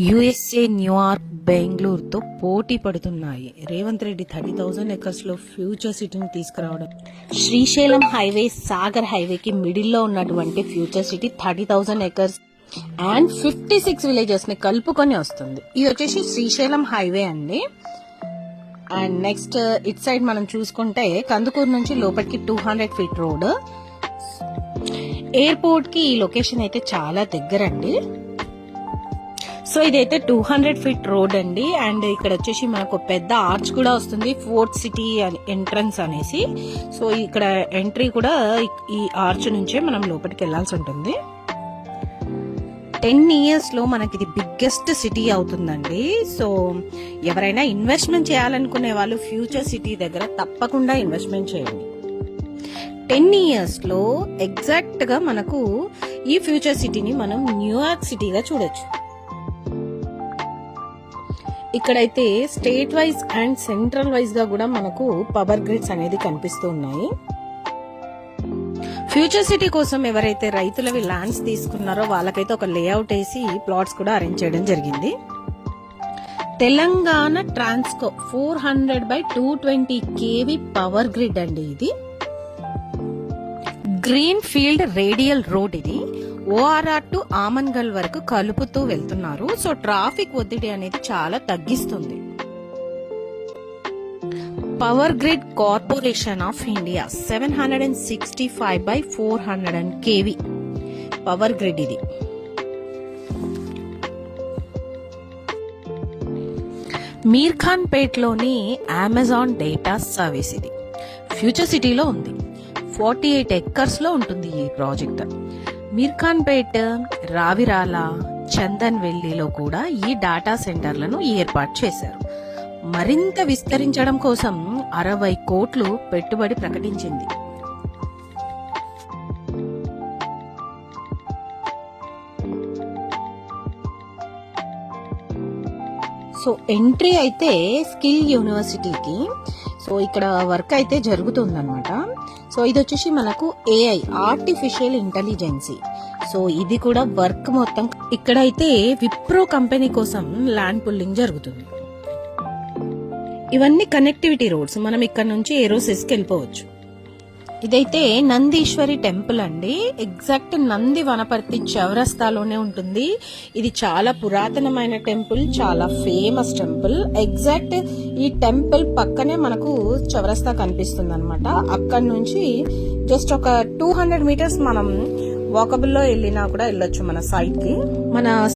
USA, New York, బెంగళూరుతో పోటీ పడుతున్నాయి. Revanth Reddy 30,000 acres లో ఫ్యూచర్ సిటీని తీసుకురావడం. శ్రీశైలం హైవే, సాగర్ హైవేకి మిడిల్లో ఉన్నటువంటి future city 30,000 acres and 56 villages ని కలుపుకొని వస్తుంది. ఇది వచ్చేసి శ్రీశైలం హైవే అండి. అండ్ నెక్స్ట్ ఇట్ సైడ్ మనం చూసుకుంటే కందుకూరు నుంచి లోపలికి 200 ఫీట్ రోడ్. ఎయిర్పోర్ట్ కి ఈ లొకేషన్ అయితే చాలా దగ్గరండి. సో ఇదైతే 200 ఫీట్ రోడ్ అండి. అండ్ ఇక్కడ వచ్చేసి మనకు పెద్ద ఆర్చ్ కూడా వస్తుంది, ఫోర్త్ సిటీ ఎంట్రన్స్ అనేసి. సో ఇక్కడ ఎంట్రీ కూడా ఈ ఆర్చ్ నుంచే మనం లోపలికి వెళ్లాల్సి ఉంటుంది. 10 years లో మనకి ఇది బిగ్గెస్ట్ సిటీ అవుతుందండి. సో ఎవరైనా ఇన్వెస్ట్మెంట్ చేయాలనుకునే వాళ్ళు ఫ్యూచర్ సిటీ దగ్గర తప్పకుండా ఇన్వెస్ట్మెంట్ చేయండి. 10 years లో ఎగ్జాక్ట్ గా మనకు ఈ ఫ్యూచర్ సిటీని మనం న్యూయార్క్ సిటీగా చూడొచ్చు. ఇక్కడైతే state wise and central wise గా కూడా మనకు పవర్ గ్రిడ్స్ అనేది కనిపిస్తూ ఉన్నాయి. ఫ్యూచర్ సిటీ కోసం ఎవరైతే రైతులవి ల్యాండ్స్ తీసుకున్నారో వాళ్ళకైతే ఒక లేఅవుట్ వేసి ప్లాట్స్ కూడా అరేంజ్ చేయడం జరిగింది. Telangana Transco 400/220 kV power grid అండి. ఇది గ్రీన్ ఫీల్డ్ రేడియల్ రోడ్. ఇది ఓఆర్ఆర్ టు ఆమన్గల్ వరకు కలుపుతూ వెళ్తున్నారు. సో ట్రాఫిక్ ఒత్తిడి అనేది చాలా తగ్గిస్తుంది. Power grid corporation of India 765/400 kV power grid. ఇది మీర్ఖాన్ పేట్లోని అమెజాన్ డేటా సర్వీస్. ఇది ఫ్యూచర్ సిటీలో ఉంది. 48 acres లో ఉంటుంది ఈ ప్రాజెక్ట్. మీర్ఖాన్ పేట్, రావిరాల, చందన్ వెల్లిలో కూడా ఈ డాటా సెంటర్లను ఏర్పాటు చేశారు. మరింత విస్తరించడం కోసం 60 కోట్లు పెట్టుబడి ప్రకటించింది. సో ఎంట్రీ అయితే స్కిల్ యూనివర్సిటీకి. సో ఇక్కడ వర్క్ అయితే జరుగుతుందన్నమాట. సో ఇది వచ్చేసి మనకు ఏఐ, ఆర్టిఫిషియల్ ఇంటెలిజెన్సీ. సో ఇది కూడా వర్క్ మొత్తం ఇక్కడైతే విప్రో కంపెనీ కోసం ల్యాండ్ పుల్లింగ్ జరుగుతుంది. ఇవన్నీ కనెక్టివిటీ రోడ్స్. మనం ఇక్కడ నుంచి ఏరోసిస్కి వెళ్ళిపోవచ్చు. ఇదైతే నందీశ్వరి టెంపుల్ అండి. ఎగ్జాక్ట్ నంది వనపర్తి చౌరస్తాలోనే ఉంటుంది. ఇది చాలా పురాతనమైన టెంపుల్, చాలా ఫేమస్ టెంపుల్. ఎగ్జాక్ట్ ఈ టెంపుల్ పక్కనే మనకు చౌరస్తా కనిపిస్తుంది అనమాట. అక్కడ నుంచి జస్ట్ ఒక 200 meters మనం వాకబుల్ లో వెళ్ళినా కూడా వెళ్ళొచ్చు మన సైట్ కి. మన